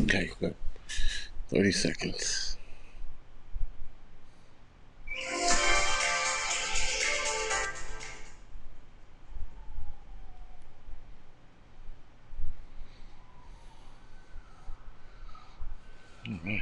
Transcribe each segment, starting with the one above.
Okay, good. 30 seconds. All right.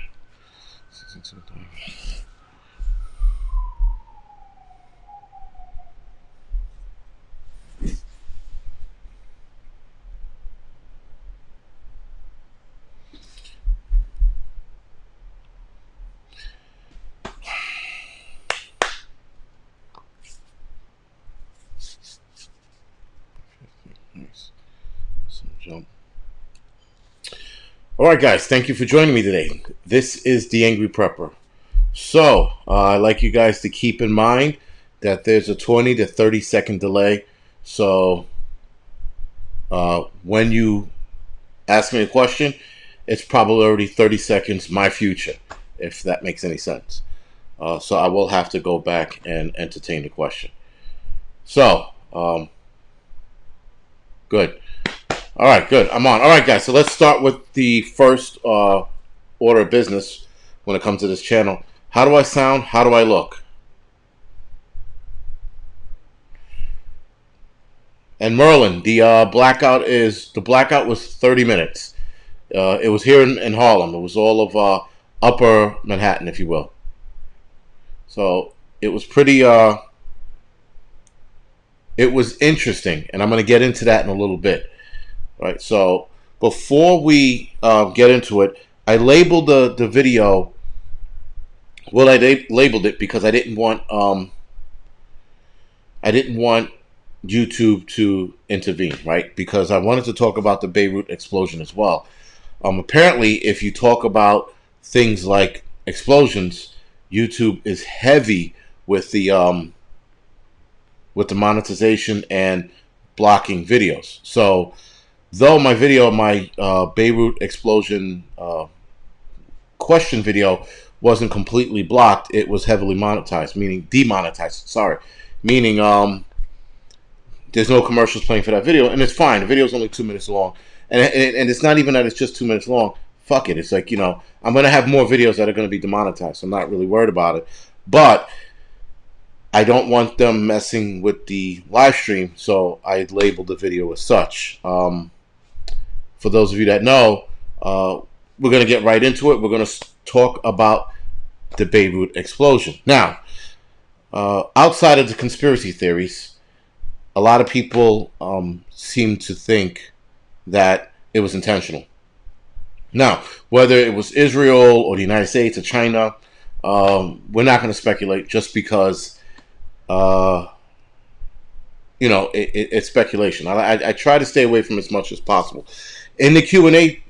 Nice. Some jump. All right, guys. Thank you for joining me today. This is the Angryprepper. So, I'd like you guys to keep in mind that there's a 20 to 30-second delay. So, when you ask me a question, it's probably already 30 seconds my future, if that makes any sense. So I will have to go back and entertain the question. So, good. All right, good. I'm on. All right, guys. So let's start with the first order of business when it comes to this channel. How do I sound? How do I look? And Merlin, the blackout was 30 minutes. It was here in Harlem. It was all of Upper Manhattan, if you will. So it was pretty. It was interesting, and I'm going to get into that in a little bit. All right. So before we get into it, I labeled the video. Well, I labeled it because I didn't want YouTube to intervene, right? Because I wanted to talk about the Beirut explosion as well. Apparently, if you talk about things like explosions, YouTube is heavy with the monetization and blocking videos. So, though my Beirut explosion question video wasn't completely blocked, it was heavily monetized, meaning demonetized. Sorry, meaning there's no commercials playing for that video, and it's fine. The video is only 2 minutes long, and it's not even that it's just 2 minutes long. Fuck it. It's like, I'm gonna have more videos that are gonna be demonetized. So I'm not really worried about it, but I don't want them messing with the live stream, so I labeled the video as such. For those of you that know, we're gonna get right into it. We're gonna talk about the Beirut explosion. Now, outside of the conspiracy theories, a lot of people seem to think that it was intentional. Now, whether it was Israel or the United States or China, we're not going to speculate just because, it's speculation. I try to stay away from as much as possible. In the Q&A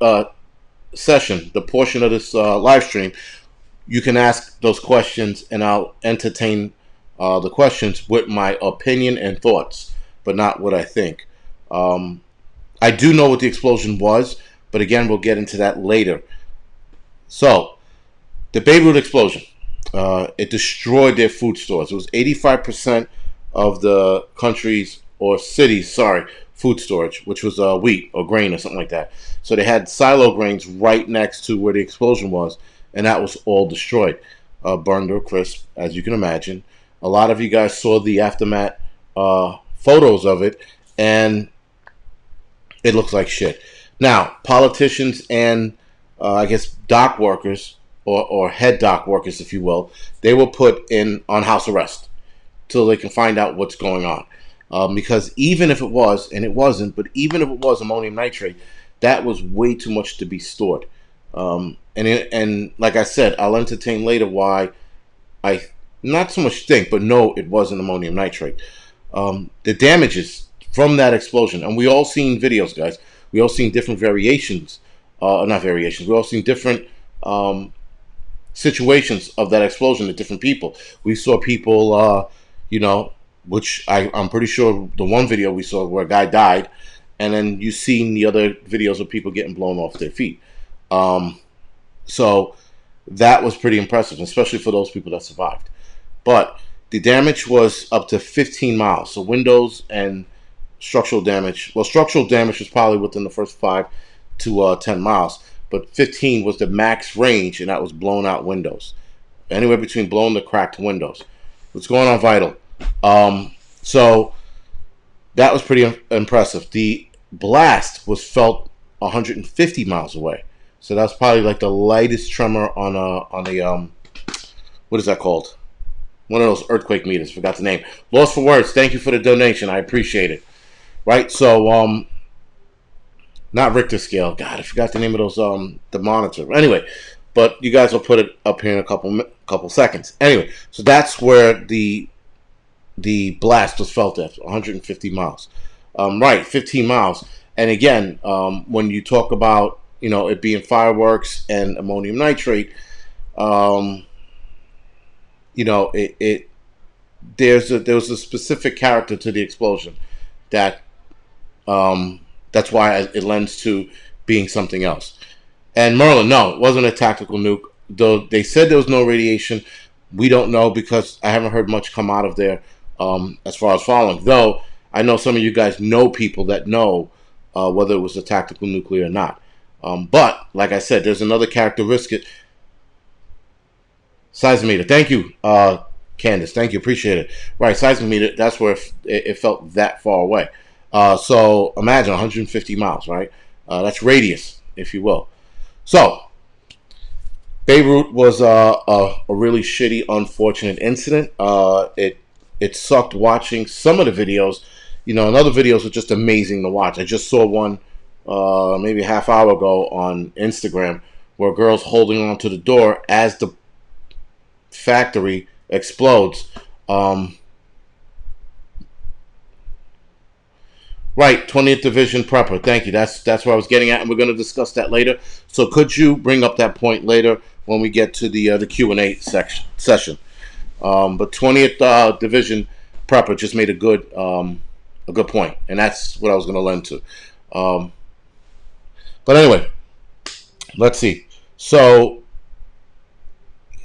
session, the portion of this live stream, you can ask those questions, and I'll entertain the questions with my opinion and thoughts, but not what I think. I do know what the explosion was, but again, we'll get into that later. So, the Beirut explosion, it destroyed their food stores. It was 85% of the country's, or city's, food storage, which was wheat or grain or something like that. So they had silo grains right next to where the explosion was, and that was all destroyed, burned to a crisp, as you can imagine. A lot of you guys saw the aftermath photos of it, and it looks like shit. Now, politicians and I guess dock workers, or head dock workers, if you will, they were put on house arrest till they can find out what's going on. Because even if it was, and it wasn't, but even if it was ammonium nitrate, that was way too much to be stored. And like I said, I'll entertain later why I not so much think, but no, it wasn't ammonium nitrate. The damages from that explosion, and we all seen videos, guys. We all seen different variations, not variations. We all seen different situations of that explosion to different people. We saw people, which I'm pretty sure the one video we saw where a guy died, and then you seen the other videos of people getting blown off their feet. So that was pretty impressive, especially for those people that survived. But the damage was up to 15 miles. So windows and structural damage. Well, structural damage was probably within the first 5 to 10 miles. but 15 was the max range, and that was blown out windows. Anywhere between blown to cracked windows. What's going on, Vital? So that was pretty impressive. The blast was felt 150 miles away. So that's probably like the lightest tremor on a what is that called? One of those earthquake meters. Forgot the name. Lost for words. Thank you for the donation. I appreciate it. Right. So not Richter scale. God, I forgot the name of those the monitor. Anyway, but you guys will put it up here in a couple seconds. Anyway, so that's where the blast was felt at 150 miles. Right, 15 miles. And again, when you talk about it being fireworks and ammonium nitrate, there was a specific character to the explosion that that's why it lends to being something else. And Merlin, no, it wasn't a tactical nuke. Though they said there was no radiation, we don't know because I haven't heard much come out of there as far as following. Though I know some of you guys know people that know whether it was a tactical nuclear or not. But like I said, there's another characteristic. Seismometer. Thank you, Candace. Thank you. Appreciate it. Right, seismometer. That's where it felt that far away. So imagine 150 miles, right? That's radius, if you will. So Beirut was a really shitty, unfortunate incident. It sucked watching some of the videos. And other videos were just amazing to watch. I just saw one maybe a half hour ago on Instagram where a girl's holding on to the door as the factory explodes. Right, 20th Division Prepper. Thank you. That's what I was getting at, and we're going to discuss that later. So could you bring up that point later when we get to the Q&A session? But 20th Division Prepper just made a good point, and that's what I was going to lend to. But anyway, let's see. So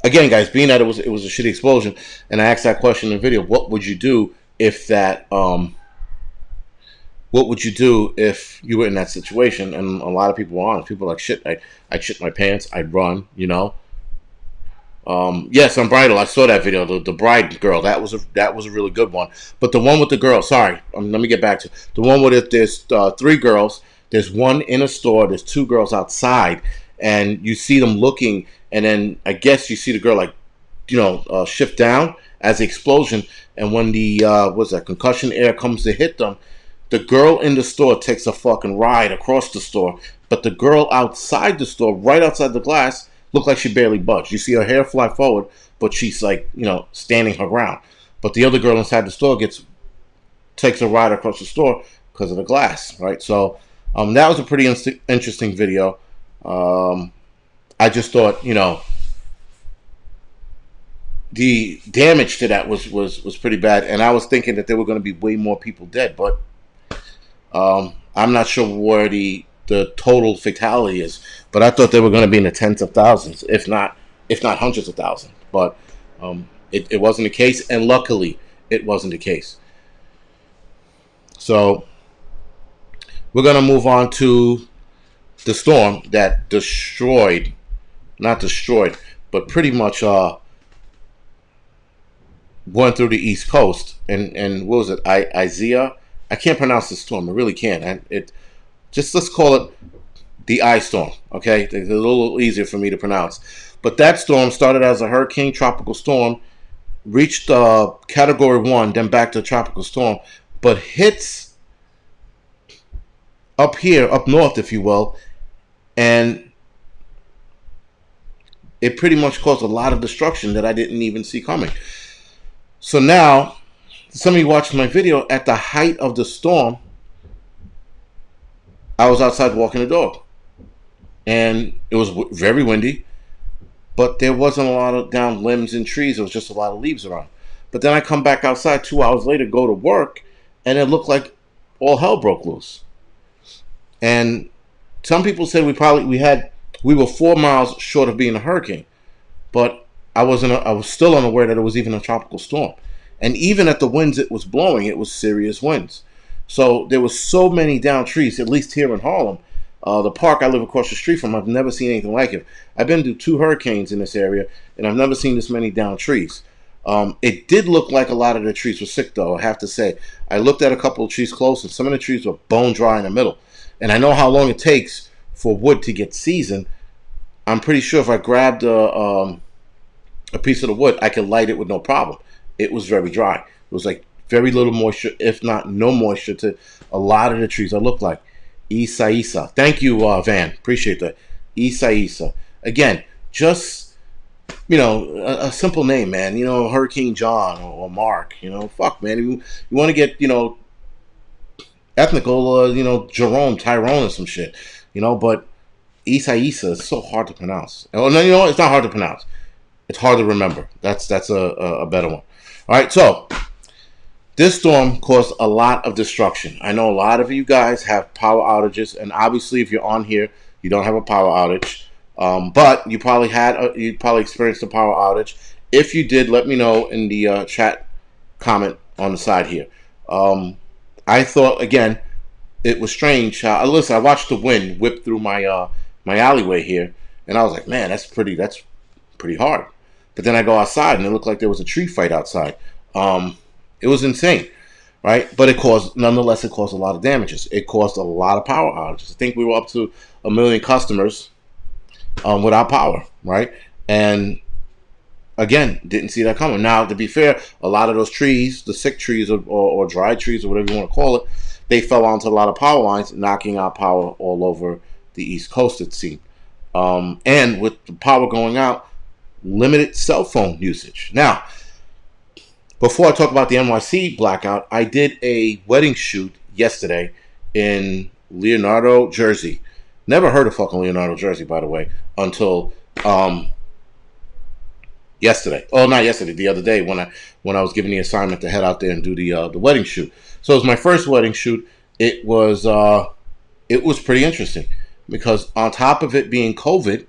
again, guys, being that it was a shitty explosion, and I asked that question in the video, what would you do if that what would you do if you were in that situation? And a lot of people were honest. People were like, shit, I'd shit my pants, I'd run, Yes, Unbridled, I saw that video, the bride girl, that was a really good one. But the one with the girl, sorry, let me get back to it. The one with there's 3 girls, there's one in a store, there's 2 girls outside, and you see them looking, and then I guess you see the girl shift down as the explosion, and when the concussion air comes to hit them, the girl in the store takes a fucking ride across the store, but the girl outside the store, right outside the glass, looked like she barely budged. You see her hair fly forward, but she's like, standing her ground. But the other girl inside the store takes a ride across the store because of the glass, right? So that was a pretty interesting video. I just thought, the damage to that was pretty bad, and I was thinking that there were going to be way more people dead, but I'm not sure where the total fatality is, but I thought they were going to be in the tens of thousands, if not hundreds of thousands. But it wasn't the case, and luckily it wasn't the case. So we're going to move on to the storm that not destroyed, but pretty much went through the East Coast. And what was it? Isaias? I can't pronounce the storm. I really can't. And let's call it the I storm. Okay, it's a little easier for me to pronounce. But that storm started as a hurricane tropical storm, reached Category 1, then back to tropical storm, but hits up here, up north, if you will, and it pretty much caused a lot of destruction that I didn't even see coming. So now, some of you watched my video, at the height of the storm, I was outside walking the dog. And it was very windy, but there wasn't a lot of down limbs and trees. There was just a lot of leaves around. But then I come back outside 2 hours later, go to work, and it looked like all hell broke loose. And some people said we were 4 miles short of being a hurricane, but I was still unaware that it was even a tropical storm. And even at the winds it was blowing, it was serious winds. So there was so many down trees, at least here in Harlem. The park I live across the street from, I've never seen anything like it. I've been to 2 hurricanes in this area, and I've never seen this many downed trees. It did look like a lot of the trees were sick, though, I have to say. I looked at a couple of trees close, and some of the trees were bone dry in the middle. And I know how long it takes for wood to get seasoned. I'm pretty sure if I grabbed a piece of the wood, I could light it with no problem. It was very dry. It was like very little moisture, if not no moisture, to a lot of the trees. I look like Isaias. Thank you, Van. Appreciate that. Isaias. Again, just, a simple name, man. Hurricane John or Mark. Fuck, man. You want to get, ethnical, Jerome, Tyrone or some shit. But Isaias is so hard to pronounce. Oh, no, it's not hard to pronounce. It's hard to remember. That's a better one. All right, so this storm caused a lot of destruction. I know a lot of you guys have power outages, and obviously, if you're on here, you don't have a power outage. But you probably experienced a power outage. If you did, let me know in the chat comment on the side here. I thought, again, it was strange. Listen, I watched the wind whip through my my alleyway here, and I was like, man, that's pretty hard. But then I go outside, and it looked like there was a tree fight outside. It was insane, right? But nonetheless, it caused a lot of damages. It caused a lot of power outages. I think we were up to 1 million customers without power, right? And again, didn't see that coming. Now, to be fair, a lot of those trees, the sick trees or dried trees or whatever you want to call it, they fell onto a lot of power lines, knocking out power all over the East Coast, it seemed. And with the power going out, limited cell phone usage. Now, before I talk about the NYC blackout, I did a wedding shoot yesterday in Leonardo, Jersey. Never heard of fucking Leonardo, Jersey, by the way, until yesterday. Oh, not yesterday, the other day when I was given the assignment to head out there and do the wedding shoot. So it was my first wedding shoot. It was pretty interesting because on top of it being COVID,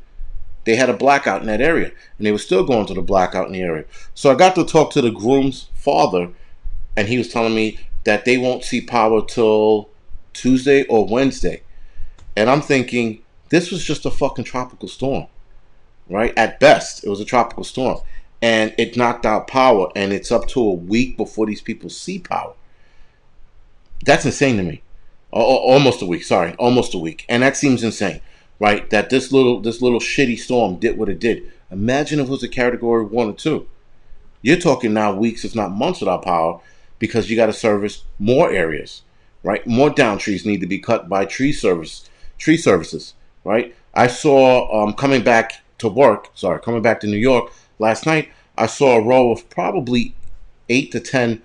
they had a blackout in that area, and they were still going to the blackout in the area. So I got to talk to the groom's father, and he was telling me that they won't see power till Tuesday or Wednesday. And I'm thinking, this was just a fucking tropical storm, right? At best, it was a tropical storm. And it knocked out power, and it's up to a week before these people see power. That's insane to me. Almost a week. And that seems insane, right? That this little shitty storm did what it did. Imagine if it was a category 1 or 2. You're talking now weeks, if not months without power, because you got to service more areas, right? More down trees need to be cut by tree services, right? I saw coming back to New York last night, I saw a row of probably 8 to 10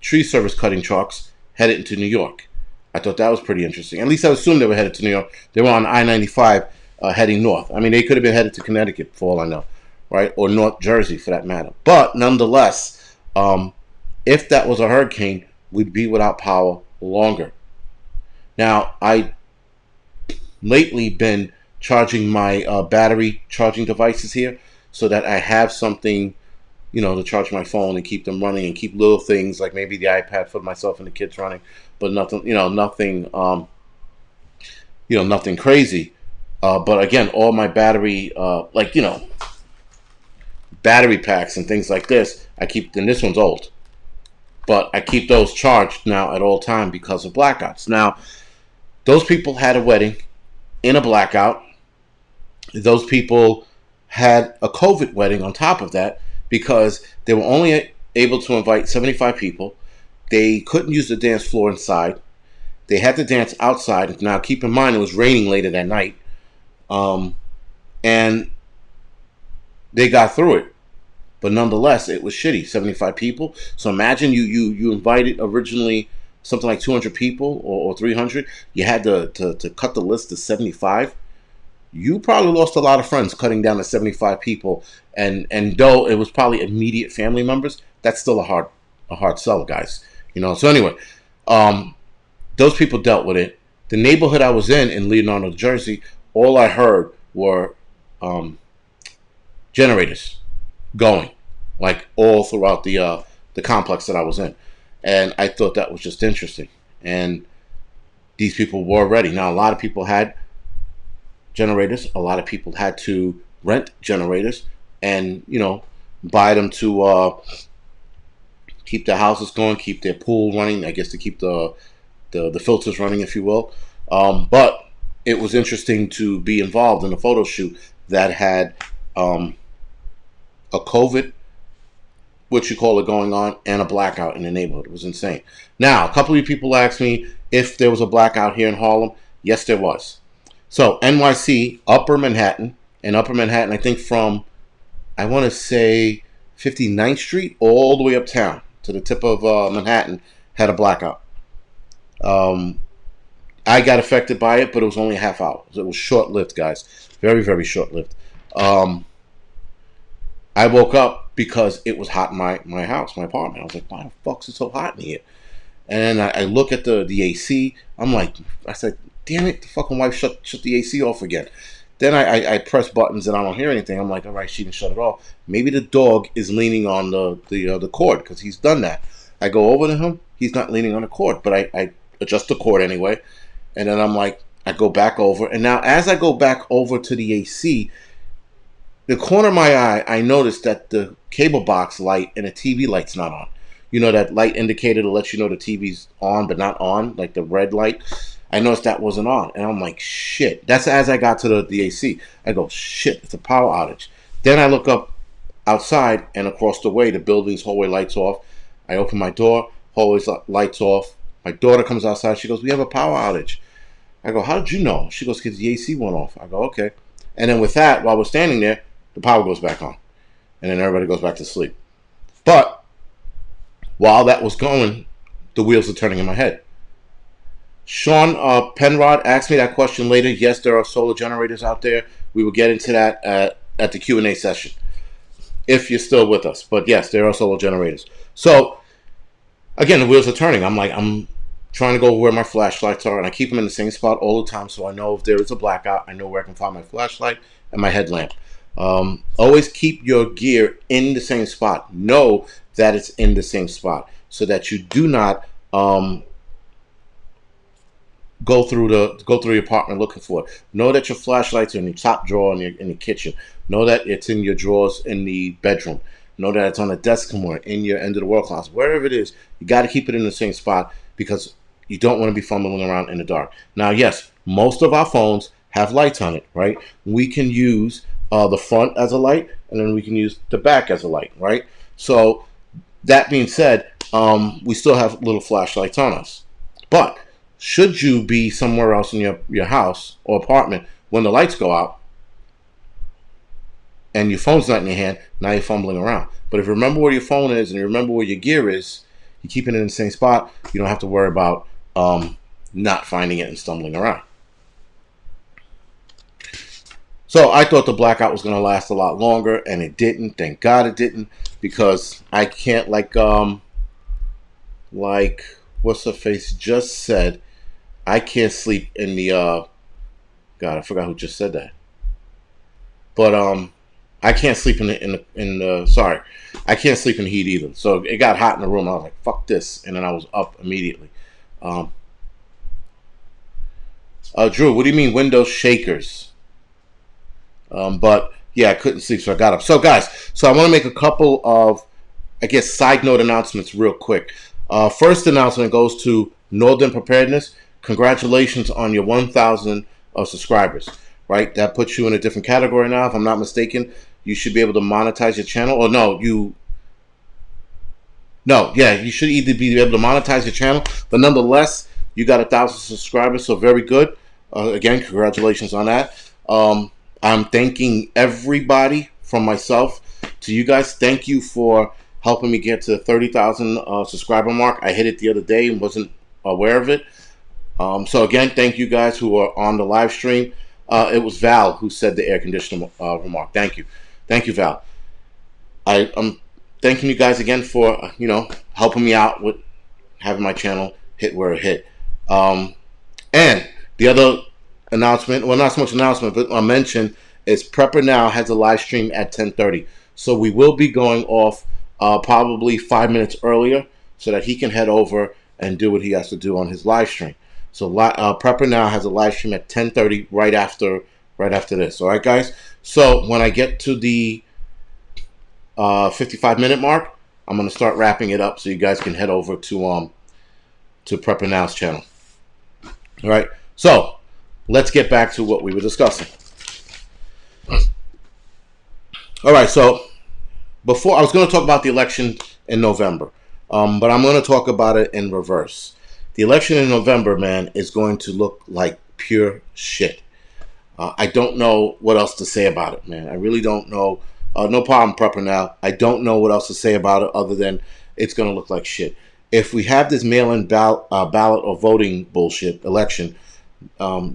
tree service cutting trucks headed into New York. I thought that was pretty interesting. At least I assumed they were headed to New York. They were on I-95 heading north. I mean, they could have been headed to Connecticut for all I know, right? Or North Jersey for that matter. But nonetheless, if that was a hurricane, we'd be without power longer. Now, I lately been charging my battery charging devices here so that I have something, to charge my phone and keep them running and keep little things like maybe the iPad for myself and the kids running, but nothing, nothing crazy. But again, all my battery, battery packs and things like this, I keep, and this one's old, but I keep those charged now at all time because of blackouts. Now, those people had a wedding in a blackout. Those people had a COVID wedding on top of that because they were only able to invite 75 people. They couldn't use the dance floor inside. They had to dance outside. Now, keep in mind, it was raining later that night. And they got through it. But nonetheless, it was shitty. 75 people. So imagine you invited originally something like 200 people or 300. You had to cut the list to 75. You probably lost a lot of friends cutting down to 75 people. And though it was probably immediate family members, that's still a hard sell, guys. So anyway, those people dealt with it. The neighborhood I was in Leonardo, Jersey, all I heard were generators going, like all throughout the complex that I was in. And I thought that was just interesting. And these people were ready. Now, a lot of people had generators. A lot of people had to rent generators and, buy them to keep their houses going, keep their pool running, I guess to keep the filters running, if you will. But it was interesting to be involved in a photo shoot that had a COVID, what you call it, going on, and a blackout in the neighborhood. It was insane. Now, a couple of people asked me if there was a blackout here in Harlem. Yes, there was. So NYC, Upper Manhattan, I think from, I want to say 59th Street all the way uptown to the tip of Manhattan, had a blackout. I got affected by it, but it was only a half hour. It was short-lived, guys. Very, very short-lived. I woke up because it was hot in my house, my apartment. I was like, why the fuck is it so hot in here? And I look at the AC. I said, damn it, the fucking wife shut the AC off again. Then I press buttons and I don't hear anything. I'm like, all right, she didn't shut it off. Maybe the dog is leaning on the cord, because he's done that. I go over to him. He's not leaning on the cord, but I adjust the cord anyway. And then I'm like, I go back over. And now as I go back over to the AC, the corner of my eye, I noticed that the cable box light and the TV light's not on. You know, that light indicator to let you know the TV's on but not on, like the red light. I noticed that wasn't on. And I'm like, shit. That's as I got to the AC. I go, shit, it's a power outage. Then I look up outside, and across the way, the building's hallway lights off. I open my door, hallway's lights off. My daughter comes outside. She goes, we have a power outage. I go, how did you know? She goes, because the AC went off. I go, okay. And then with that, while we're standing there, the power goes back on. And then everybody goes back to sleep. But while that was going, the wheels are turning in my head. Sean Penrod asked me that question later. Yes, there are solar generators out there. We will get into that at the Q&A session, if you're still with us. But yes, there are solar generators. So, again, the wheels are turning. I'm trying to go where my flashlights are, and I keep them in the same spot all the time, so I know if there is a blackout, I know where I can find my flashlight and my headlamp. Always keep your gear in the same spot. Know that it's in the same spot, so that you do not go through your apartment looking for it. Know that your flashlight's are in the top drawer in the kitchen. Know that it's in your drawers in the bedroom. Know that it's on a desk somewhere, in your end of the world closet, wherever it is. You got to keep it in the same spot, because you don't want to be fumbling around in the dark. Now, yes, most of our phones have lights on it, right? We can use the front as a light, and then we can use the back as a light, right? So that being said, we still have little flashlights on us. But should you be somewhere else in your house or apartment when the lights go out and your phone's not in your hand, now you're fumbling around. But if you remember where your phone is and you remember where your gear is, you keep it in the same spot, you don't have to worry about not finding it and stumbling around. So I thought the blackout was going to last a lot longer, and it didn't. Thank God it didn't, because I can't, like what's her face just said, I can't sleep in the God, I forgot who just said that. But I can't sleep in the sorry, I can't sleep in the heat either. So it got hot in the room. I was like, fuck this, and then I was up immediately. Drew, what do you mean window shakers? But yeah, I couldn't sleep, so I got up. So guys, I want to make a couple of, I guess, side note announcements real quick. First announcement goes to Northern Preparedness. Congratulations on your 1,000 subscribers. Right, that puts you in a different category now. If I'm not mistaken, you should be able to monetize your channel. Or you should either be able to monetize your channel, but nonetheless, you got 1,000 subscribers, so very good. Again, congratulations on that. I'm thanking everybody from myself to you guys. Thank you for helping me get to the 30,000 subscriber mark. I hit it the other day and wasn't aware of it. So again, thank you guys who are on the live stream. It was Val who said the air conditioner remark. Thank you, Val. I'm thanking you guys again for helping me out with having my channel hit where it hit. And the other announcement, well, not so much announcement, but a mention is Prepper Now has a live stream at 10:30. So we will be going off probably 5 minutes earlier, so that he can head over and do what he has to do on his live stream. So Prepper Now has a live stream at 10:30 right after this. All right, guys. So when I get to the 55-minute mark, I'm gonna start wrapping it up so you guys can head over to Prepper Now's channel. All right. So let's get back to what we were discussing. All right. So before I was going to talk about the election in November, but I'm going to talk about it in reverse. The election in November, man, is going to look like pure shit. I don't know what else to say about it, man. I really don't know. No problem, Prepper Now. I don't know what else to say about it other than it's going to look like shit. If we have this mail-in ballot or voting bullshit election, let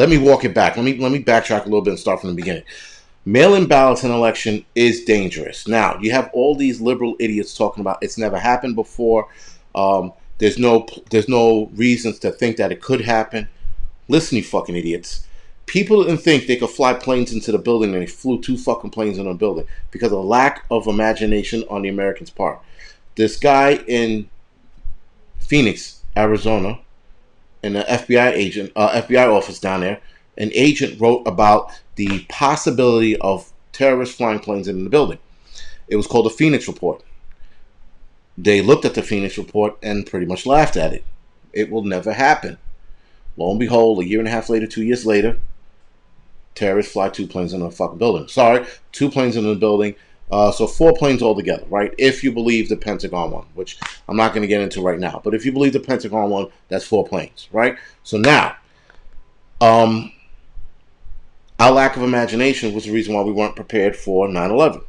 me walk it back. Let me backtrack a little bit and start from the beginning. Mail-in ballots in election is dangerous. Now, you have all these liberal idiots talking about it's never happened before. There's no reasons to think that it could happen. Listen, you fucking idiots. People didn't think they could fly planes into the building, and they flew 2 fucking planes into the building because of lack of imagination on the Americans' part. This guy in Phoenix, Arizona, in the FBI office down there, an agent wrote about the possibility of terrorists flying planes into the building. It was called the Phoenix Report. They looked at the Phoenix Report and pretty much laughed at it. It will never happen. Lo and behold, a year and a half later, 2 years later, terrorists fly 2 planes into a fucking building. Sorry, 2 planes into the building. So 4 planes altogether, right? If you believe the Pentagon one, which I'm not going to get into right now. But if you believe the Pentagon one, that's 4 planes, right? So now, our lack of imagination was the reason why we weren't prepared for 9/11.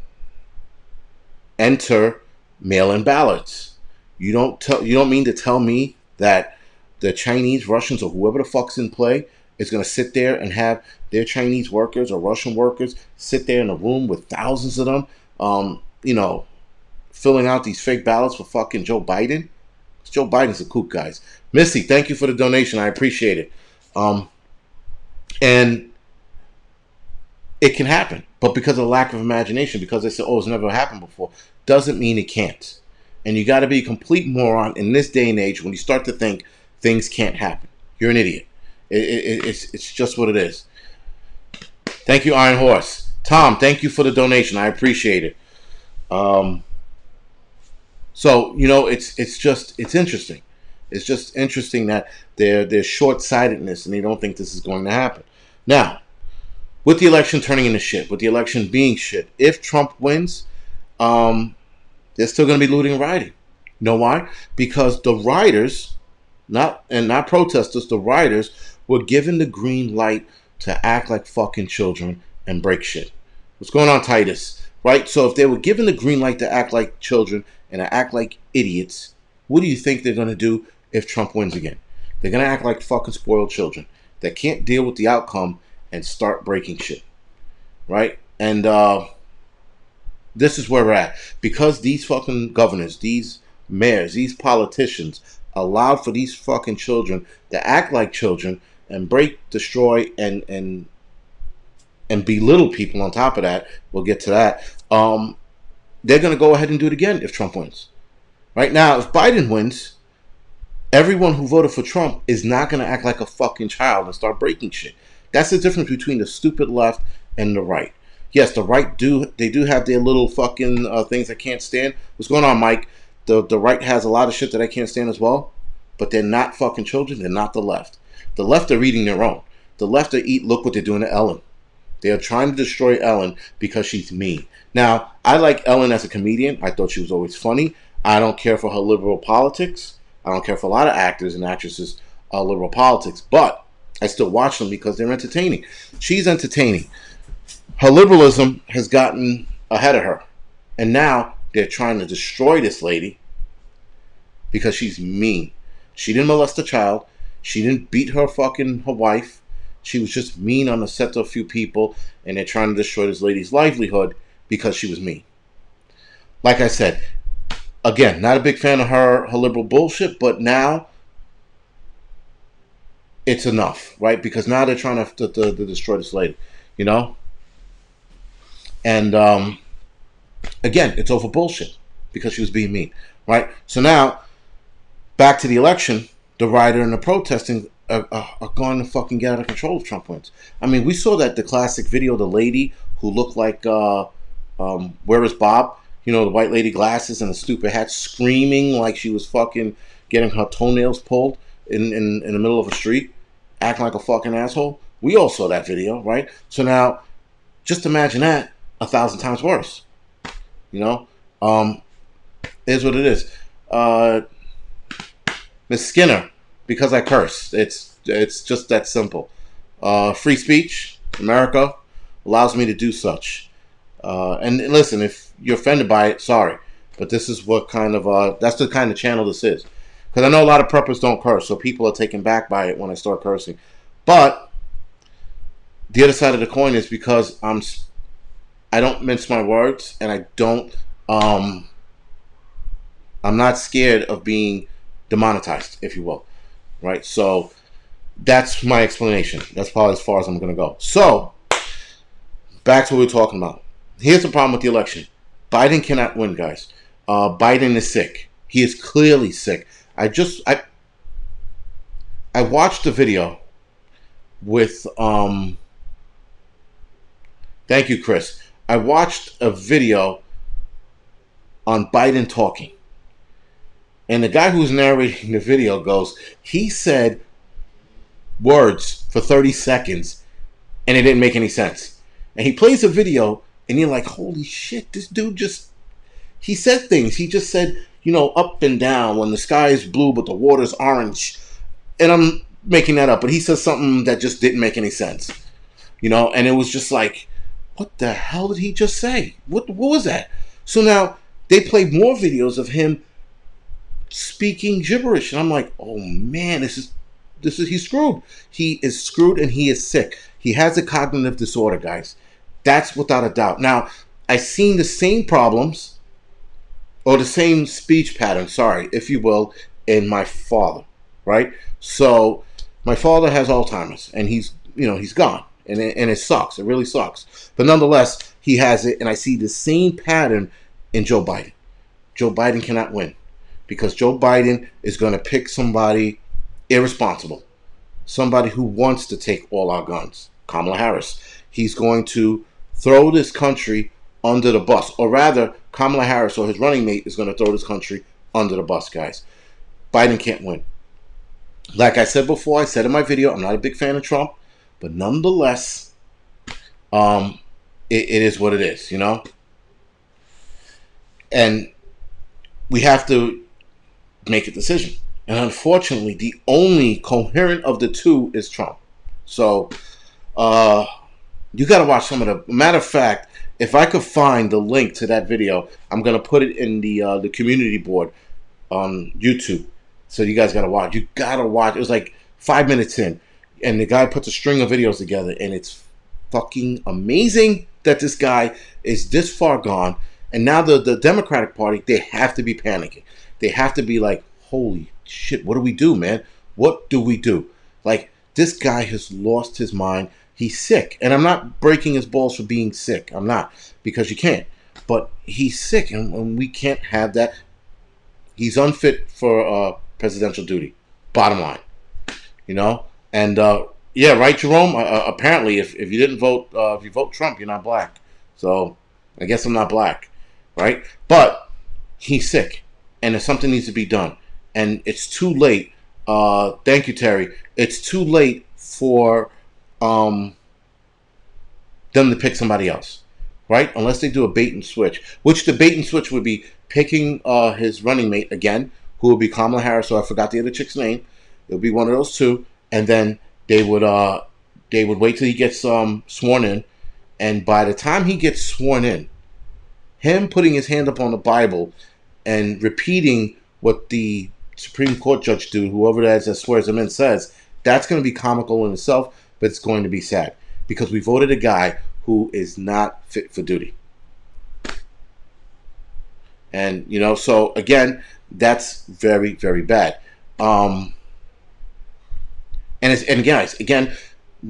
Enter mail-in ballots. You don't mean to tell me that the Chinese, Russians, or whoever the fuck's in play is going to sit there and have their Chinese workers or Russian workers sit there in a room with thousands of them, filling out these fake ballots for fucking Joe Biden? Joe Biden's a kook, guys. Missy, thank you for the donation. I appreciate it. And it can happen. But because of lack of imagination, because they say, oh, it's never happened before, doesn't mean it can't. And you got to be a complete moron in this day and age when you start to think things can't happen. You're an idiot. It's just what it is. Thank you, Iron Horse. Tom, thank you for the donation. I appreciate it. So, it's interesting. It's just interesting that there's short-sightedness and they don't think this is going to happen. Now, with the election turning into shit, with the election being shit, if Trump wins, there's still going to be looting and rioting. You know why? Because the rioters, not protesters, the rioters were given the green light to act like fucking children and break shit. What's going on, Titus? Right? So if they were given the green light to act like children and to act like idiots, what do you think they're going to do if Trump wins again? They're going to act like fucking spoiled children that can't deal with the outcome and start breaking shit. Right? And this is where we're at. Because these fucking governors, these mayors, these politicians allowed for these fucking children to act like children and break, destroy, and belittle people on top of that. We'll get to that. They're going to go ahead and do it again if Trump wins. Right now, if Biden wins, everyone who voted for Trump is not going to act like a fucking child and start breaking shit. That's the difference between the stupid left and the right. Yes, the right do have their little fucking things I can't stand. What's going on, Mike? The right has a lot of shit that I can't stand as well, but they're not fucking children. They're not the left. The left are eating their own. The left are look what they're doing to Ellen. They are trying to destroy Ellen because she's mean. Now, I like Ellen as a comedian. I thought she was always funny. I don't care for her liberal politics. I don't care for a lot of actors and actresses' liberal politics, but I still watch them because they're entertaining. She's entertaining. Her liberalism has gotten ahead of her, and now they're trying to destroy this lady because she's mean. She didn't molest a child. She didn't beat her wife. She was just mean on the set to a few people, and they're trying to destroy this lady's livelihood because she was mean. Like I said, again, not a big fan of her liberal bullshit, but now it's enough, right? Because now they're trying to destroy this lady, And again, it's over bullshit because she was being mean, right? So now, back to the election. the rioting and the protesting are going to fucking get out of control if Trump wins. I mean, we saw that the classic video, the lady who looked like Where is Bob? You know, the white lady, glasses and a stupid hat, screaming like she was fucking getting her toenails pulled in the middle of a street, acting like a fucking asshole. We all saw that video, right? So now, just imagine that 1,000 times worse. You know, is what it is. Miss Skinner, because I curse. It's just that simple. Free speech, America allows me to do such. And listen, if you're offended by it, sorry, but this is what kind of that's the kind of channel this is. Because I know a lot of preppers don't curse, so people are taken back by it when I start cursing. But the other side of the coin is because I don't mince my words, and I don't. I'm not scared of being demonetized, if you will, right? So that's my explanation. That's probably as far as I'm going to go. So back to what we're talking about. Here's the problem with the election. Biden cannot win, guys. Biden is sick. He is clearly sick. I watched the video with thank you, Chris. I watched a video on Biden talking. And the guy who's narrating the video goes, he said words for 30 seconds and it didn't make any sense. And he plays a video and you're like, holy shit, this dude he said things. He just said, you know, up and down when the sky is blue but the water's orange. And I'm making that up, but he said something that just didn't make any sense. You know, and it was just like, what the hell did he just say? What was that? So now they played more videos of him speaking gibberish, and I'm like, oh man, he's screwed. He is screwed, and he is sick. He has a cognitive disorder, guys. That's without a doubt. Now, I've seen the same problems, or the same speech pattern, sorry, if you will, in my father, right? So my father has Alzheimer's, and he's gone, and it sucks. It really sucks. But nonetheless, he has it, and I see the same pattern in Joe Biden. Joe Biden cannot win. Because Joe Biden is going to pick somebody irresponsible. Somebody who wants to take all our guns. Kamala Harris. He's going to throw this country under the bus. Or rather, Kamala Harris or his running mate is going to throw this country under the bus, guys. Biden can't win. Like I said before, I said in my video, I'm not a big fan of Trump. But nonetheless, it is what it is, you know? And we have to make a decision. And unfortunately, the only coherent of the two is Trump. So, you got to watch some of the... Matter of fact, if I could find the link to that video, I'm going to put it in the community board on YouTube. So you guys got to watch. You got to watch. It was like 5 minutes in. And the guy puts a string of videos together. And it's fucking amazing that this guy is this far gone. And now the Democratic Party, they have to be panicking. They have to be like, holy shit, what do we do, man? What do we do? Like, this guy has lost his mind. He's sick. And I'm not breaking his balls for being sick. I'm not. Because you can't. But he's sick, and we can't have that. He's unfit for presidential duty. Bottom line. You know? And, yeah, right, Jerome? Apparently, if you didn't vote, if you vote Trump, you're not black. So, I guess I'm not black. Right? But he's sick. And if something needs to be done. And it's too late. Thank you, Terry. It's too late for them to pick somebody else. Right? Unless they do a bait and switch. Which the bait and switch would be picking his running mate again. Who would be Kamala Harris. So I forgot the other chick's name. It would be one of those two. And then they would wait till he gets sworn in. And by the time he gets sworn in, him putting his hand up on the Bible and repeating what the Supreme Court judge do, whoever that is that swears him in, says, that's going to be comical in itself, but it's going to be sad. Because we voted a guy who is not fit for duty. And, you know, so, again, that's very, very bad. And guys, again,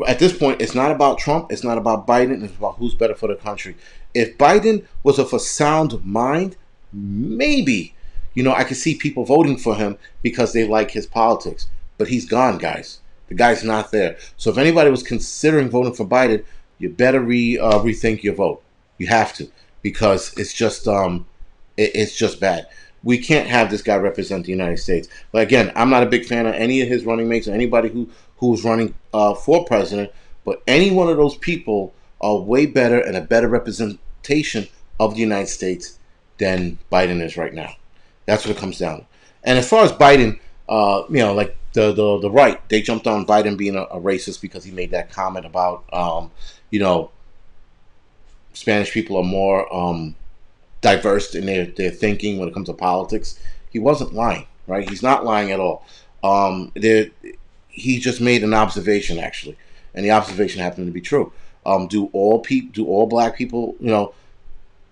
at this point, it's not about Trump. It's not about Biden. It's about who's better for the country. If Biden was of a sound mind, maybe, you know, I could see people voting for him because they like his politics. but he's gone, guys. The guy's not there. So if anybody was considering voting for Biden, you better rethink your vote. You have to, because it's just bad. We can't have this guy represent the United States. But again, I'm not a big fan of any of his running mates or anybody who's running for president. But any one of those people are way better and a better representation of the United States than Biden is right now. That's what it comes down to. And as far as Biden, like the right, they jumped on Biden being a racist because he made that comment about, Spanish people are more diverse in their thinking when it comes to politics. He wasn't lying, right? He's not lying at all. He just made an observation, actually, and the observation happened to be true. Do all black people,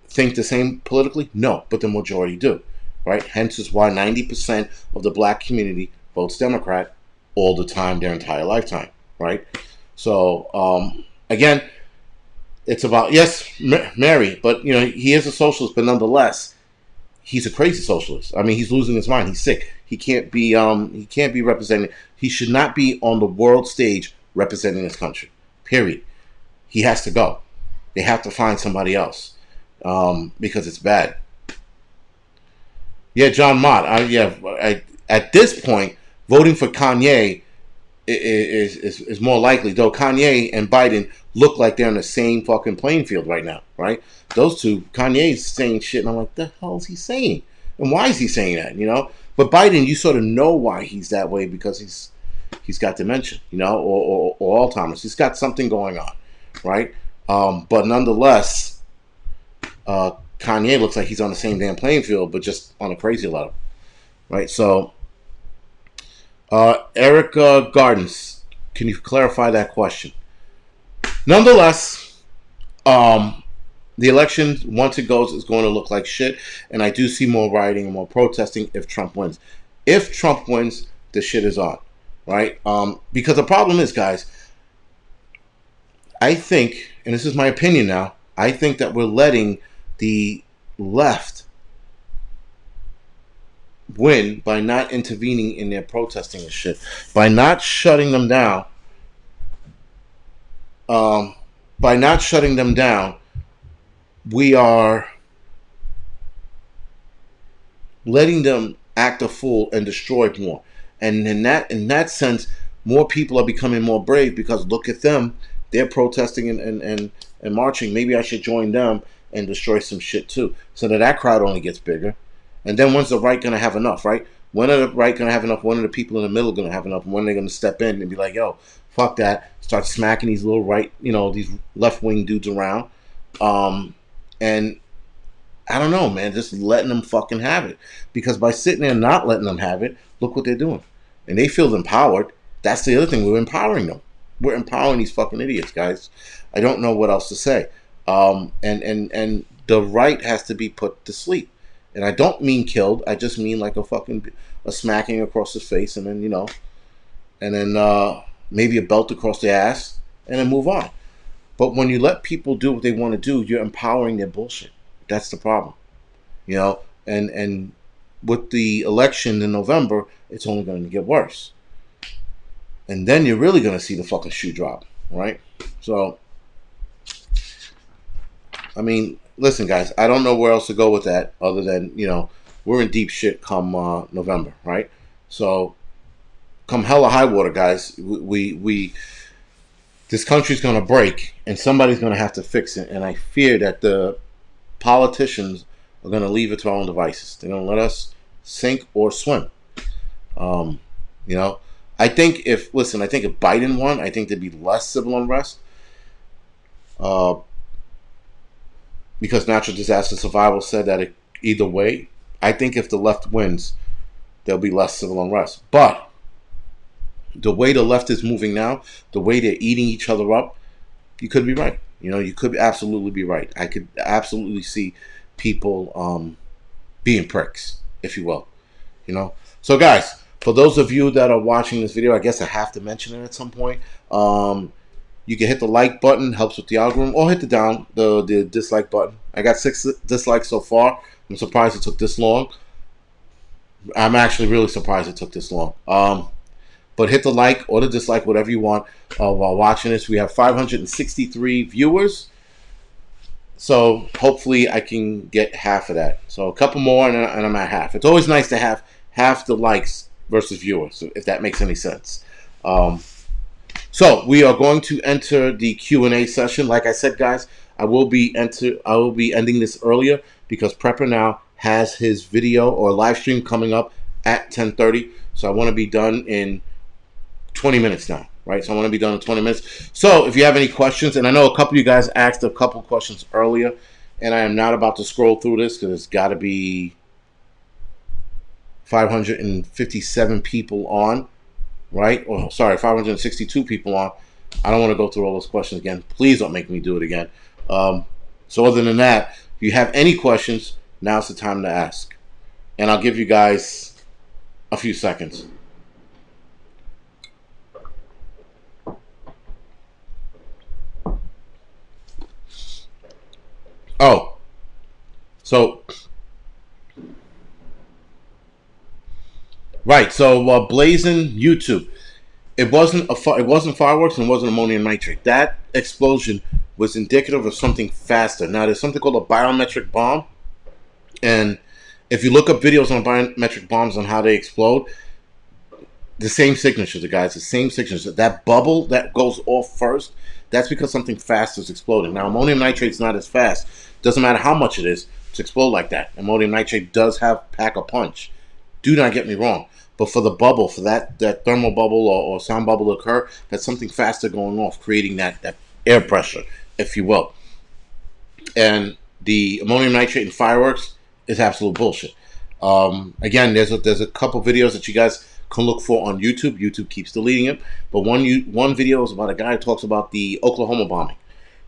think the same politically? No, but the majority do, right? Hence is why 90% of the black community votes Democrat all the time, their entire lifetime, right? So again, it's about, yes, Mary, but he is a socialist, but nonetheless, he's a crazy socialist. I mean, he's losing his mind. He's sick. He can't be representing. He should not be on the world stage representing this country. Period. He has to go. They have to find somebody else because it's bad. Yeah, John Mott. At this point, voting for Kanye is more likely, though Kanye and Biden look like they're on the same fucking playing field right now, right? Those two, Kanye's saying shit, and I'm like, the hell is he saying? And why is he saying that, But Biden, you sort of know why he's that way, because he's got dementia, or Alzheimer's. He's got something going on, right? But nonetheless, Kanye looks like he's on the same damn playing field, but just on a crazy level, right? So, Eric Gardens, can you clarify that question? Nonetheless, the election, once it goes, is going to look like shit, and I do see more rioting and more protesting if Trump wins. If Trump wins, the shit is on, right? Because the problem is, guys, I think, and this is my opinion now, I think that we're letting the left win by not intervening in their protesting and shit, by not shutting them down. We are letting them act a fool and destroy more. And in that sense, more people are becoming more brave, because look at them. They're protesting and marching. Maybe I should join them and destroy some shit too. So that crowd only gets bigger. And then when's the right going to have enough, right? When are the right going to have enough? When are the people in the middle going to have enough? And when are they going to step in and be like, yo, fuck that. Start smacking these little these left-wing dudes around. And I don't know, man, just letting them fucking have it. Because by sitting there and not letting them have it, look what they're doing. And they feel empowered. That's the other thing. We're empowering them. We're empowering these fucking idiots, guys. I don't know what else to say. And the right has to be put to sleep. And I don't mean killed. I just mean like a smacking across the face, and then, and then maybe a belt across the ass, and then move on. But when you let people do what they want to do, you're empowering their bullshit. That's the problem. And with the election in November, it's only going to get worse. And then you're really going to see the fucking shoe drop, right? So, I mean, listen, guys, I don't know where else to go with that other than, we're in deep shit come November, right? So, come hella high water, guys, this country's going to break, and somebody's going to have to fix it. And I fear that the politicians are going to leave it to our own devices. They're going to let us sink or swim. I think if Biden won, I think there'd be less civil unrest. Because natural disaster survival said that either way. I think if the left wins, there'll be less civil unrest. But the way the left is moving now, the way they're eating each other up, you could be right. You could absolutely be right. I could absolutely see people being pricks, if you will. So, guys, for those of you that are watching this video, I guess I have to mention it at some point. You can hit the like button, helps with the algorithm, or hit the dislike button. I got 6 dislikes so far. I'm surprised it took this long. I'm actually really surprised it took this long. But hit the like or the dislike, whatever you want, while watching this. We have 563 viewers. So hopefully I can get half of that. So a couple more and I'm at half. It's always nice to have half the likes versus viewers, if that makes any sense. So we are going to enter the Q&A session. Like I said, guys, I will be ending this earlier because Prepper now has his video or live stream coming up at 10:30. So I want to be done in 20 minutes now, right? So I want to be done in 20 minutes. So if you have any questions, and I know a couple of you guys asked a couple of questions earlier, and I am not about to scroll through this because it's got to be 557 people on, right? Or sorry, 562 people on. I don't want to go through all those questions again. Please don't make me do it again. So other than that, if you have any questions, now's the time to ask. And I'll give you guys a few seconds. Oh, so right. So blazing YouTube. It wasn't fireworks and it wasn't ammonium nitrate. That explosion was indicative of something faster. Now there's something called a biometric bomb, and if you look up videos on biometric bombs on how they explode, the same signature, guys, the same signature. That bubble that goes off first, that's because something fast is exploding. Now ammonium nitrate's not as fast. Doesn't matter how much it is to explode like that. Ammonium nitrate does pack a punch. Do not get me wrong. But for the bubble, for that thermal bubble or sound bubble to occur, that's something faster going off, creating that air pressure, if you will. And the ammonium nitrate in fireworks is absolute bullshit. Again, there's a couple videos that you guys can look for on YouTube. YouTube keeps deleting it. But one video is about a guy who talks about the Oklahoma bombing.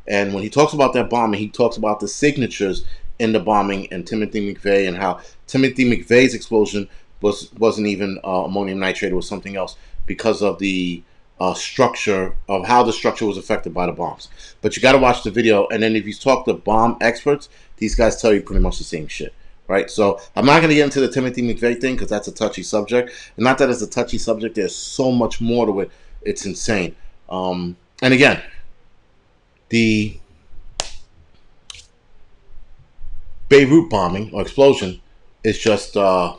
And when he talks about that bombing, he talks about the signatures in the bombing and Timothy McVeigh and how Timothy McVeigh's explosion wasn't even ammonium nitrate, it was something else because of the structure of how the structure was affected by the bombs. But you got to watch the video, and then if you talk to bomb experts, these guys tell you pretty much the same shit, right? So I'm not going to get into the Timothy McVeigh thing because that's a touchy subject. And not that it's a touchy subject, there's so much more to it. It's insane. And again, the Beirut bombing or explosion is just there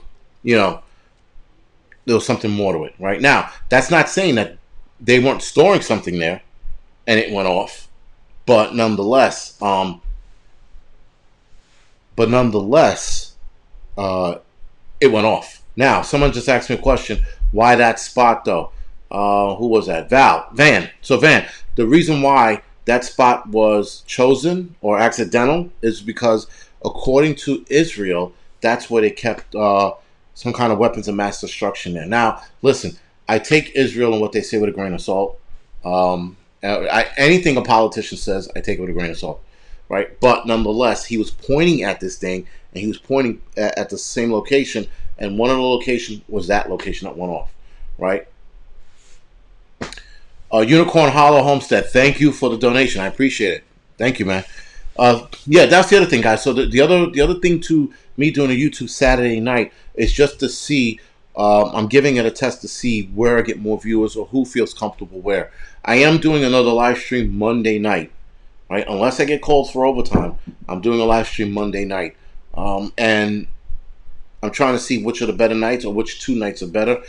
was something more to it, right? Now, that's not saying that they weren't storing something there and it went off, but nonetheless, it went off. Now, someone just asked me a question: why that spot, though? Who was that? Van. So, Van, the reason why that spot was chosen or accidental is because, according to Israel, that's where they kept some kind of weapons of mass destruction there. Now, listen, I take Israel and what they say with a grain of salt. Anything a politician says, I take it with a grain of salt, right? But nonetheless, he was pointing at this thing, and he was pointing at the same location, and one of the locations was that location that went off, right? Unicorn Hollow Homestead, thank you for the donation. I appreciate it. Thank you, man. Yeah, that's the other thing, guys. So the other thing to me doing a YouTube Saturday night is just to see. I'm giving it a test to see where I get more viewers or who feels comfortable where. I am doing another live stream Monday night, right? Unless I get called for overtime, I'm doing a live stream Monday night, and I'm trying to see which are the better nights or which two nights are better.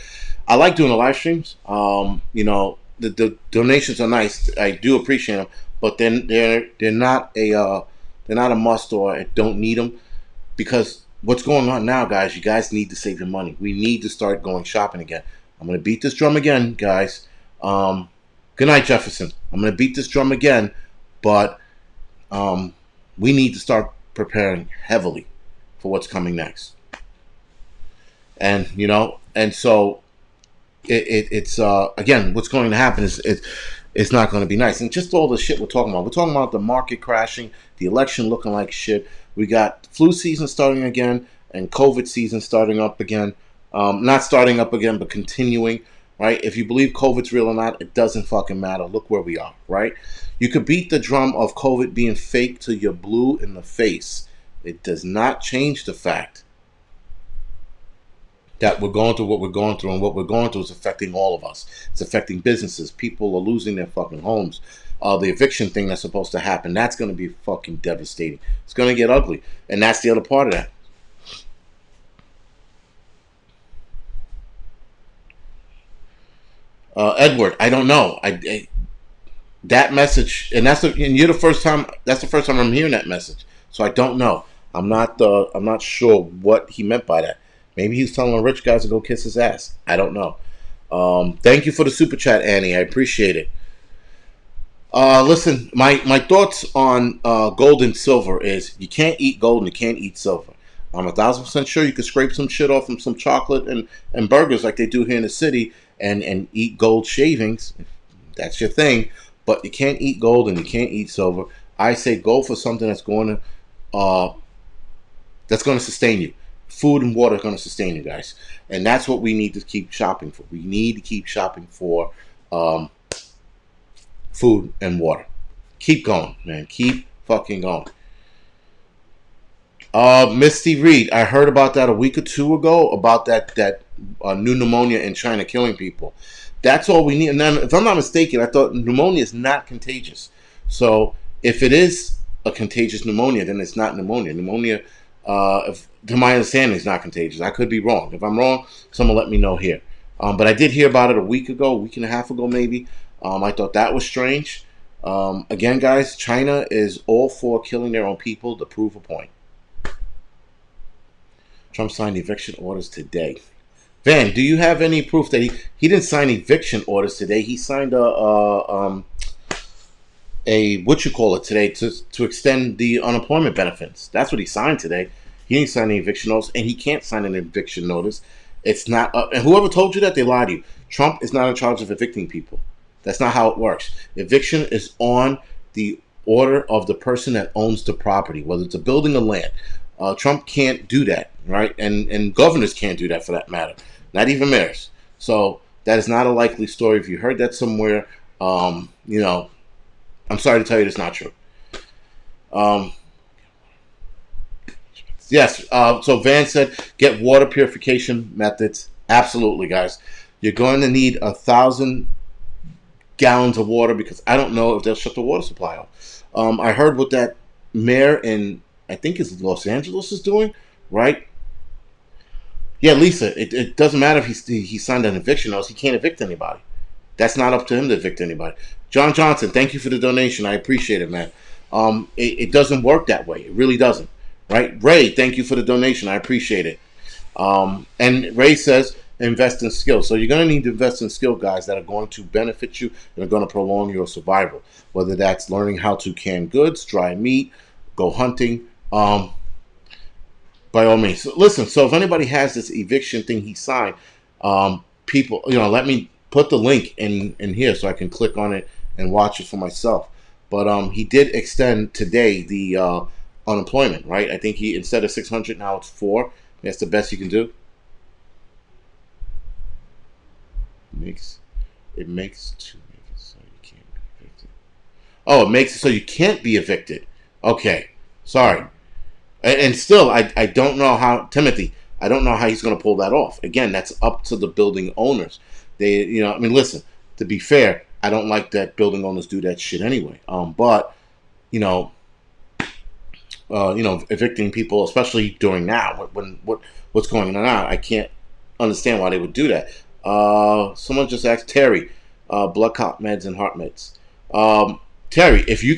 I like doing the live streams. The donations are nice. I do appreciate them. But then they're not a must, or I don't need them, because what's going on now, guys? You guys need to save your money. We need to start going shopping again. I'm gonna beat this drum again, guys. Good night, Jefferson. I'm gonna beat this drum again, but we need to start preparing heavily for what's coming next. And so it's again, what's going to happen is it's not going to be nice. And just all the shit we're talking about. We're talking about the market crashing, the election looking like shit. We got flu season starting again and COVID season starting up again. Not starting up again, but continuing, right? If you believe COVID's real or not, it doesn't fucking matter. Look where we are, right? You could beat the drum of COVID being fake till you're blue in the face. It does not change the fact that we're going through what we're going through, and what we're going through is affecting all of us. It's affecting businesses. People are losing their fucking homes. The eviction thing that's supposed to happen, that's going to be fucking devastating. It's going to get ugly, and that's the other part of that. Edward, I don't know. That message, and and you're the first time. That's the first time I'm hearing that message. So I don't know. I'm not sure what he meant by that. Maybe he's telling the rich guys to go kiss his ass. I don't know. Thank you for the super chat, Annie. I appreciate it. Listen, my thoughts on gold and silver is you can't eat gold and you can't eat silver. I'm 1,000% sure you could scrape some shit off from some chocolate and burgers like they do here in the city and eat gold shavings. That's your thing. But you can't eat gold and you can't eat silver. I say go for something that's going to sustain you. Food and water are going to sustain you guys, and that's what we need to keep shopping for. We need to keep shopping for food and water. Keep going, man. Keep fucking going. Misty Reed, I heard about that a week or two ago about that new pneumonia in China killing people. That's all we need. And then, if I'm not mistaken, I thought pneumonia is not contagious. So if it is a contagious pneumonia, then it's not pneumonia. Pneumonia, to my understanding, is not contagious. I could be wrong. If I'm wrong, someone let me know here. But I did hear about it a week and a half ago, maybe. I thought that was strange. Again, guys, China is all for killing their own people to prove a point. Trump signed eviction orders today. Van, do you have any proof that he didn't sign eviction orders today? He signed a what you call it today to extend the unemployment benefits. That's what he signed today. He didn't sign an eviction notice, and he can't sign an eviction notice. It's not. And whoever told you that, they lied to you. Trump is not in charge of evicting people. That's not how it works. Eviction is on the order of the person that owns the property, whether it's a building or land. Trump can't do that, right? And governors can't do that for that matter. Not even mayors. So that is not a likely story. If you heard that somewhere, I'm sorry to tell you that's not true. Yes. So Van said, get water purification methods. Absolutely, guys. You're going to need 1,000 gallons of water because I don't know if they'll shut the water supply off. I heard what that mayor in, I think it's Los Angeles, is doing, right? Yeah, Lisa, it doesn't matter if he signed an eviction notice. He can't evict anybody. That's not up to him to evict anybody. John Johnson, thank you for the donation. I appreciate it, man. It doesn't work that way. It really doesn't, right? Ray, thank you for the donation. I appreciate it. And Ray says, invest in skills. So you're going to need to invest in skill, guys, that are going to benefit you and are going to prolong your survival. Whether that's learning how to can goods, dry meat, go hunting, by all means. So, listen, so if anybody has this eviction thing he signed, people, let me put the link in here so I can click on it and watch it for myself. But he did extend today the unemployment, right? I think he, instead of 600, now it's 4. That's the best you can do. It makes so you can't be evicted. Oh, it makes it so you can't be evicted. Okay, sorry. And still, I don't know how, Timothy, I don't know how he's going to pull that off. Again, that's up to the building owners. They, listen, to be fair, I don't like that building owners do that shit anyway. But, evicting people, especially during now, what's going on now, I can't understand why they would do that. Someone just asked Terry, Blackout meds and heart meds. Terry, if you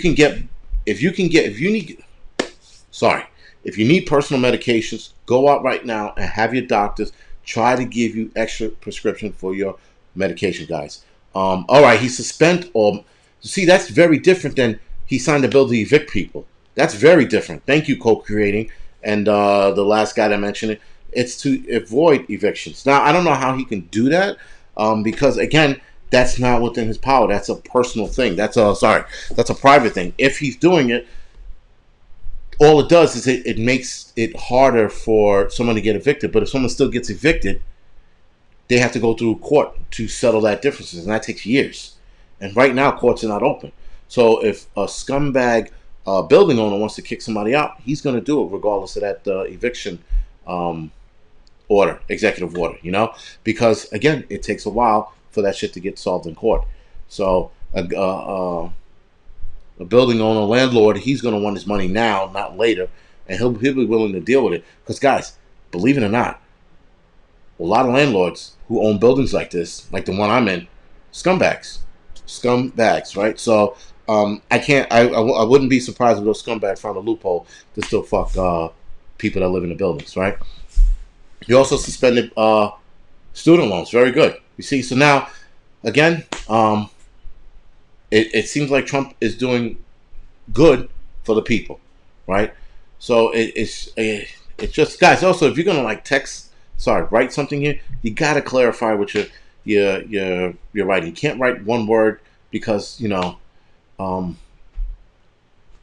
need personal medications, go out right now and have your doctors try to give you extra prescription for your medication, guys. All right, he suspend or see, that's very different than he signed a bill to evict people. That's very different. Thank you, co-creating, and the last guy that mentioned it. It's to avoid evictions. Now, I don't know how he can do that because, again, that's not within his power. That's a personal thing. That's a private thing. If he's doing it, all it does is it makes it harder for someone to get evicted. But if someone still gets evicted, they have to go through court to settle that differences, and that takes years. And right now, courts are not open. So if a scumbag building owner wants to kick somebody out, he's going to do it regardless of that eviction executive order, because again, it takes a while for that shit to get solved in court. So a building owner, landlord, he's going to want his money now, not later, and he'll be willing to deal with it. Because guys, believe it or not, a lot of landlords who own buildings like this, like the one I'm in, scumbags, right? So I wouldn't be surprised if those scumbags found a loophole to still fuck people that live in the buildings, right? He also suspended student loans. Very good. You see, so now again, it seems like Trump is doing good for the people, right? So it's just, guys. Also, if you're gonna write something here, you gotta clarify what you're writing. You can't write one word because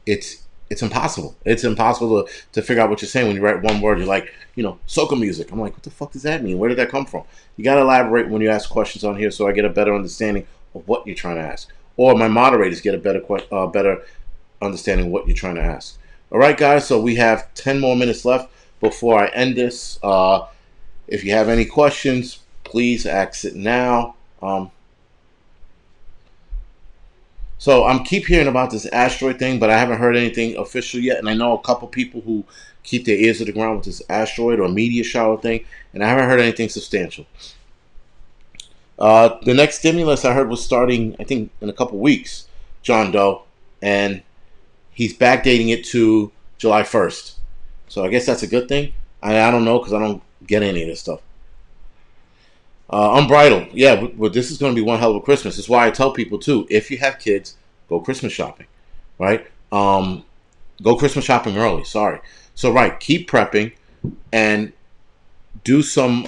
it's impossible. It's impossible to figure out what you're saying when you write one word. You're like, soca music. I'm like, what the fuck does that mean? Where did that come from? You gotta elaborate when you ask questions on here, so I get a better understanding of what you're trying to ask, or my moderators get a better understanding of what you're trying to ask. All right, guys. So we have 10 more minutes left before I end this. If you have any questions, please ask it now. So I'm keep hearing about this asteroid thing, but I haven't heard anything official yet. And I know a couple people who keep their ears to the ground with this asteroid or meteor shower thing, and I haven't heard anything substantial. The next stimulus I heard was starting, I think, in a couple weeks, John Doe, and he's backdating it to July 1st. So I guess that's a good thing. I don't know, because I don't get any of this stuff. Unbridled. Yeah, but this is going to be one hell of a Christmas. That's why I tell people, too, if you have kids, go Christmas shopping, right? Go Christmas shopping early, sorry. So, right, keep prepping and do some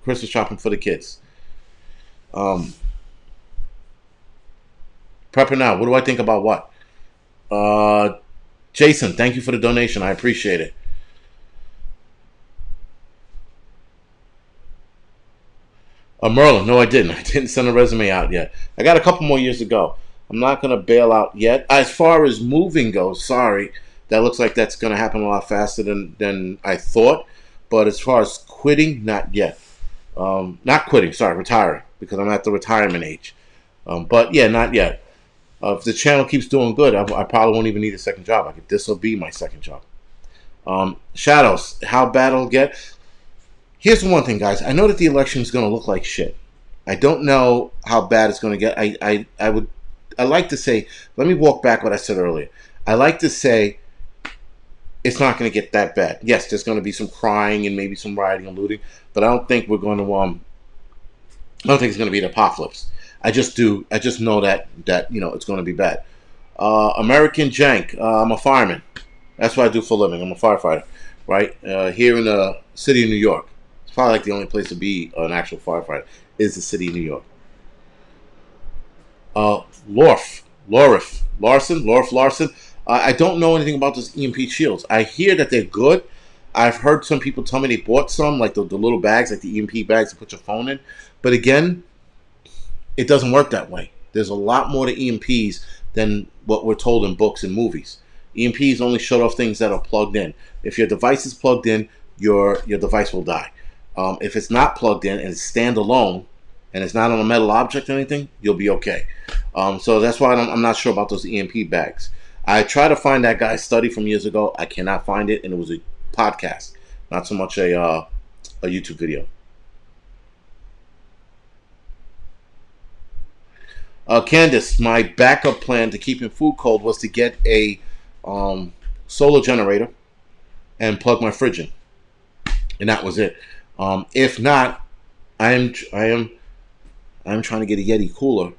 Christmas shopping for the kids. Prepping now. What do I think about what? Jason, thank you for the donation. I appreciate it. Merlin, no, I didn't. I didn't send a resume out yet. I got a couple more years to go. I'm not going to bail out yet. As far as moving goes, sorry, that looks like that's going to happen a lot faster than I thought. But as far as quitting, not yet. Not quitting, sorry, retiring, because I'm at the retirement age. But yeah, not yet. If the channel keeps doing good, I probably won't even need a second job. This will be my second job. Shadows, how bad it'll get. Here's the one thing, guys. I know that the election is going to look like shit. I don't know how bad it's going to get. I like to say, let me walk back what I said earlier. I like to say it's not going to get that bad. Yes, there's going to be some crying and maybe some rioting and looting, but I don't think we're going to. I don't think it's going to be an apocalypse. I just know that it's going to be bad. American Jank. I'm a fireman. That's what I do for a living. I'm a firefighter, right? Here in the city of New York. It's probably like the only place to be an actual firefighter is the city of New York. Larson. I don't know anything about those EMP shields. I hear that they're good. I've heard some people tell me they bought some, like the little bags, like the EMP bags to put your phone in. But again, it doesn't work that way. There's a lot more to EMPs than what we're told in books and movies. EMPs only shut off things that are plugged in. If your device is plugged in, your device will die. If it's not plugged in and it's standalone and it's not on a metal object or anything, you'll be okay. So that's why I'm not sure about those EMP bags. I tried to find that guy's study from years ago. I cannot find it, and it was a podcast, not so much a YouTube video. Candace, my backup plan to keeping food cold was to get a solar generator and plug my fridge in, and that was it. If not, I am trying to get a Yeti cooler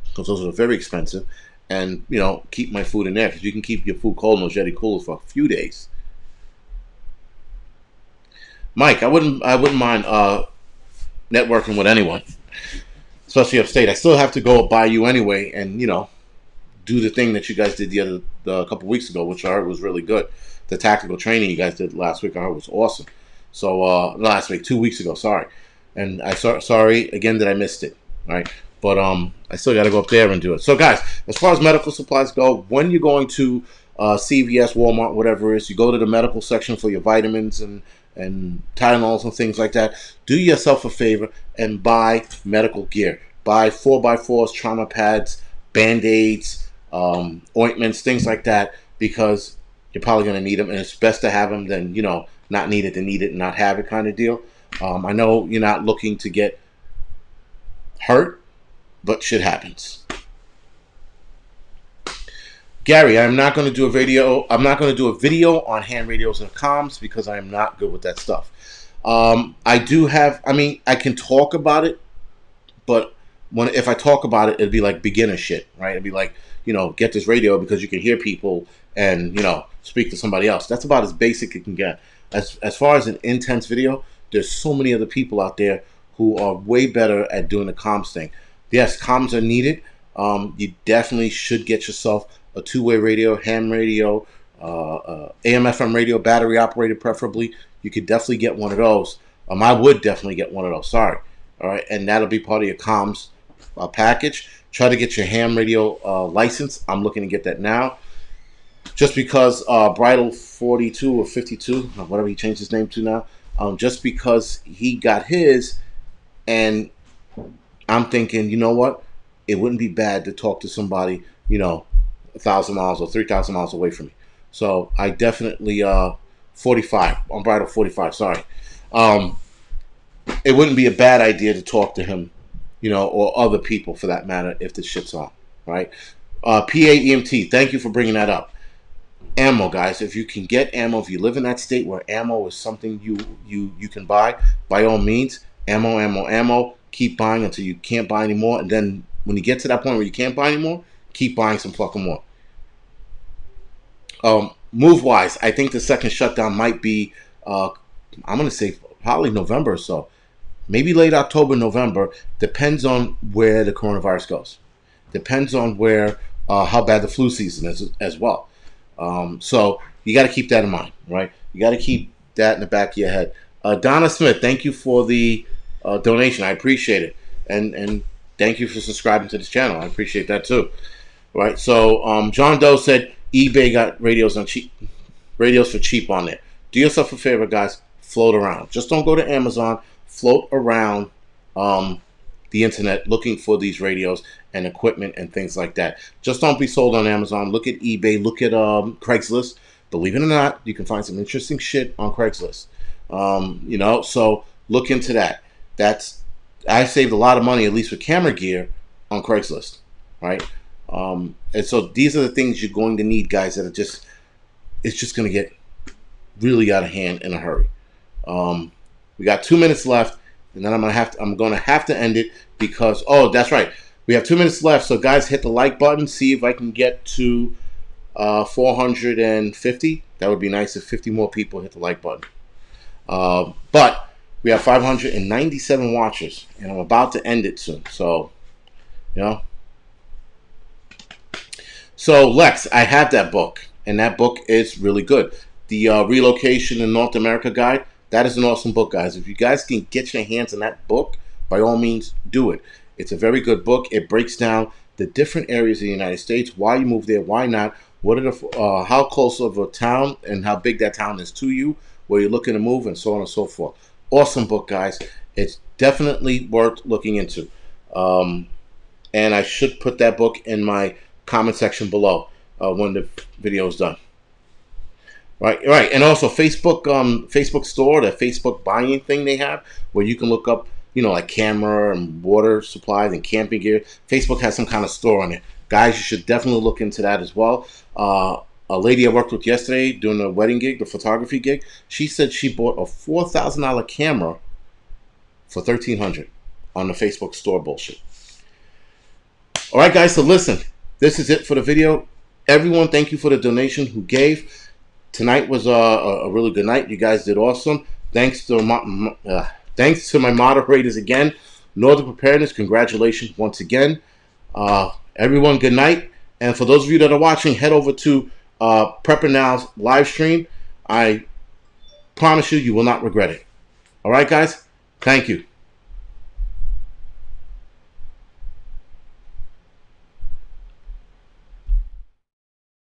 because those are very expensive, and keep my food in there because you can keep your food cold in those Yeti coolers for a few days. Mike, I wouldn't mind networking with anyone, especially upstate. I still have to go by you anyway, and do the thing that you guys did a couple weeks ago, which I heard was really good. The tactical training you guys did last week, I heard was awesome. So last week, 2 weeks ago, sorry, and sorry again that I missed it. All right, but I still got to go up there and do it. So guys, as far as medical supplies go, when you're going to CVS, Walmart, whatever it is, you go to the medical section for your vitamins and and Tylenols and things like that, do yourself a favor and buy medical gear. Buy 4x4s, trauma pads, Band-Aids, ointments, things like that, because you're probably going to need them, and it's best to have them than, not need it than need it and not have it kind of deal. I know you're not looking to get hurt, but shit happens. Gary, I'm not going to do a video. I'm not going to do a video on hand radios and comms because I am not good with that stuff. I do have. I mean, I can talk about it, but if I talk about it, it'd be like beginner shit, right? It'd be like, get this radio because you can hear people and speak to somebody else. That's about as basic it can get. As far as an intense video, there's so many other people out there who are way better at doing the comms thing. Yes, comms are needed. You definitely should get yourself a two-way radio, ham radio, AM/FM radio, battery operated preferably. You could definitely get one of those. I would definitely get one of those. Sorry. All right, and that'll be part of your comms package. Try to get your ham radio license. I'm looking to get that now. Just because Bridal 42 or 52, whatever he changed his name to now, just because he got his, and I'm thinking, you know what? It wouldn't be bad to talk to somebody, 1,000 miles or 3,000 miles away from me. So I definitely 45 on Bridal 45. Sorry, it wouldn't be a bad idea to talk to him, or other people for that matter if the shit's on, right? PAEMT, thank you for bringing that up. Ammo, guys, if you can get ammo, if you live in that state where ammo is something you can buy, by all means, ammo. Keep buying until you can't buy anymore, and then when you get to that point where you can't buy anymore, keep buying some fucking more. Move-wise, I think the second shutdown might be, I'm going to say probably November or so. Maybe late October, November. Depends on where the coronavirus goes. Depends on where, how bad the flu season is as well. So you got to keep that in mind, right? You got to keep that in the back of your head. Donna Smith, thank you for the donation. I appreciate it. And thank you for subscribing to this channel. I appreciate that too. Right. So John Doe said eBay got radios for cheap on there. Do yourself a favor, guys. Float around. Just don't go to Amazon. Float around the internet looking for these radios and equipment and things like that. Just don't be sold on Amazon. Look at eBay. Look at Craigslist. Believe it or not, you can find some interesting shit on Craigslist. So look into that. I saved a lot of money, at least with camera gear, on Craigslist, right? And so these are the things you're going to need, guys, that it's just going to get really out of hand in a hurry. We got 2 minutes left, and then I'm going to have to end it because, that's right. We have 2 minutes left, so guys, hit the like button. See if I can get to 450. That would be nice if 50 more people hit the like button. But we have 597 watchers, and I'm about to end it soon. So, So, Lex, I have that book, and that book is really good. The Relocation in North America Guide, that is an awesome book, guys. If you guys can get your hands on that book, by all means, do it. It's a very good book. It breaks down the different areas of the United States, why you moved there, why not, what are the, how close of a town and how big that town is to you, where you're looking to move, and so on and so forth. Awesome book, guys. It's definitely worth looking into. And I should put that book in my comment section below when the video is done. Right. And also Facebook store, the Facebook buying thing they have, where you can look up, like camera and water supplies and camping gear. Facebook has some kind of store on it. Guys, you should definitely look into that as well. A lady I worked with yesterday doing a wedding gig, the photography gig, she said she bought a $4,000 camera for $1,300 on the Facebook store bullshit. All right, guys, so listen, this is it for the video. Everyone, thank you for the donation who gave. Tonight was a really good night. You guys did awesome. Thanks to my moderators again. Northern Preparedness, congratulations once again. Everyone, good night. And for those of you that are watching, head over to Prepper Now's live stream. I promise you, you will not regret it. All right, guys? Thank you.